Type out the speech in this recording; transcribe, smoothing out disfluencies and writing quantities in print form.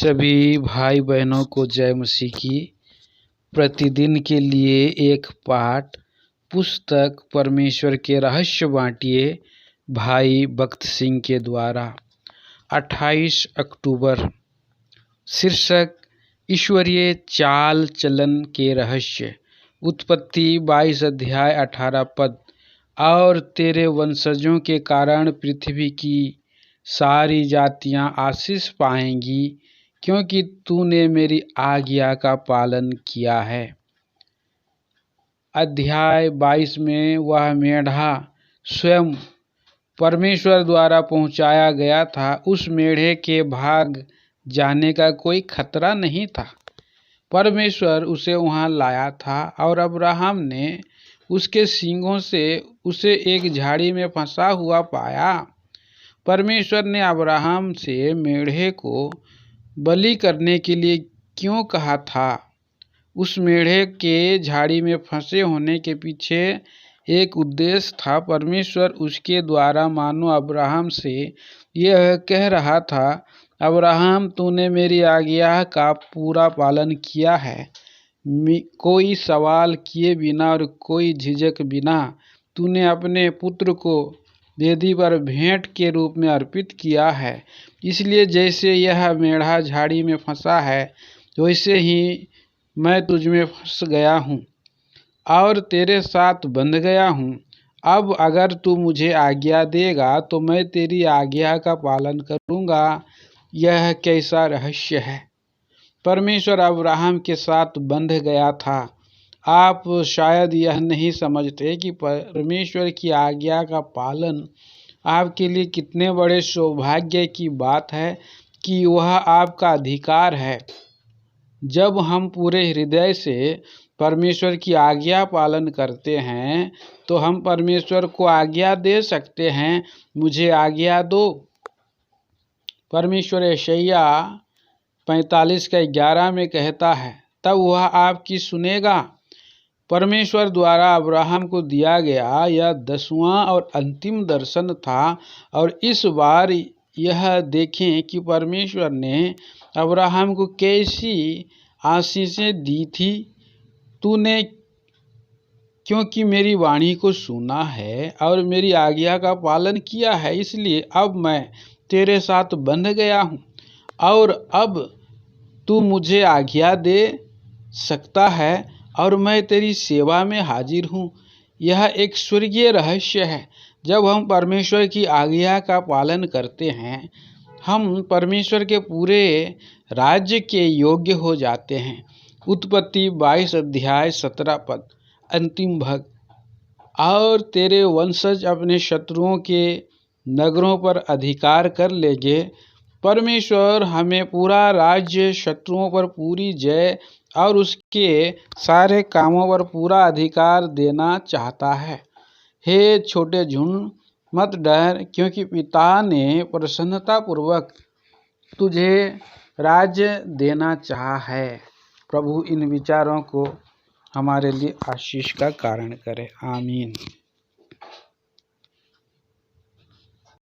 सभी भाई बहनों को जय मसीह की। प्रतिदिन के लिए एक पाठ पुस्तक परमेश्वर के रहस्य बांटिए भाई भक्त सिंह के द्वारा। 28 अक्टूबर। शीर्षक ईश्वरीय चाल चलन के रहस्य। उत्पत्ति 22 अध्याय 18 पद। और तेरे वंशजों के कारण पृथ्वी की सारी जातियां आशीष पाएंगी, क्योंकि तूने मेरी आज्ञा का पालन किया है। अध्याय 22 में वह मेढ़ा स्वयं परमेश्वर द्वारा पहुंचाया गया था। उस मेढ़े के भाग जाने का कोई खतरा नहीं था। परमेश्वर उसे वहां लाया था और अब्राहम ने उसके सींगों से उसे एक झाड़ी में फंसा हुआ पाया। परमेश्वर ने अब्राहम से मेढ़े को बलि करने के लिए क्यों कहा था? उस मेढ़े के झाड़ी में फंसे होने के पीछे एक उद्देश्य था। परमेश्वर उसके द्वारा मानो अब्राहम से यह कह रहा था, अब्राहम, तूने मेरी आज्ञा का पूरा पालन किया है। कोई सवाल किए बिना और कोई झिझक बिना तूने अपने पुत्र को वेदी पर भेंट के रूप में अर्पित किया है। इसलिए जैसे यह मेढ़ा झाड़ी में फंसा है, वैसे ही मैं तुझ में फंस गया हूँ और तेरे साथ बंध गया हूँ। अब अगर तू मुझे आज्ञा देगा तो मैं तेरी आज्ञा का पालन करूँगा। यह कैसा रहस्य है! परमेश्वर अब्राहम के साथ बंध गया था। आप शायद यह नहीं समझते कि परमेश्वर की आज्ञा का पालन आपके लिए कितने बड़े सौभाग्य की बात है, कि वह आपका अधिकार है। जब हम पूरे हृदय से परमेश्वर की आज्ञा पालन करते हैं तो हम परमेश्वर को आज्ञा दे सकते हैं, मुझे आज्ञा दो। परमेश्वर यशायाह 45:11 में कहता है, तब वह आपकी सुनेगा। परमेश्वर द्वारा अब्राहम को दिया गया यह 10वां और अंतिम दर्शन था। और इस बार यह देखें कि परमेश्वर ने अब्राहम को कैसी आशीषें दी थी। तूने क्योंकि मेरी वाणी को सुना है और मेरी आज्ञा का पालन किया है, इसलिए अब मैं तेरे साथ बंध गया हूँ और अब तू मुझे आज्ञा दे सकता है और मैं तेरी सेवा में हाजिर हूँ। यह एक स्वर्गीय रहस्य है। जब हम परमेश्वर की आज्ञा का पालन करते हैं, हम परमेश्वर के पूरे राज्य के योग्य हो जाते हैं। उत्पत्ति 22 अध्याय 17 पद, अंतिम भाग। और तेरे वंशज अपने शत्रुओं के नगरों पर अधिकार कर लेंगे। परमेश्वर हमें पूरा राज्य, शत्रुओं पर पूरी जय और उसके सारे कामों पर पूरा अधिकार देना चाहता है। हे छोटे झुंड, मत डर, क्योंकि पिता ने प्रसन्नतापूर्वक तुझे राज्य देना चाहा है। प्रभु इन विचारों को हमारे लिए आशीष का कारण करे। आमीन।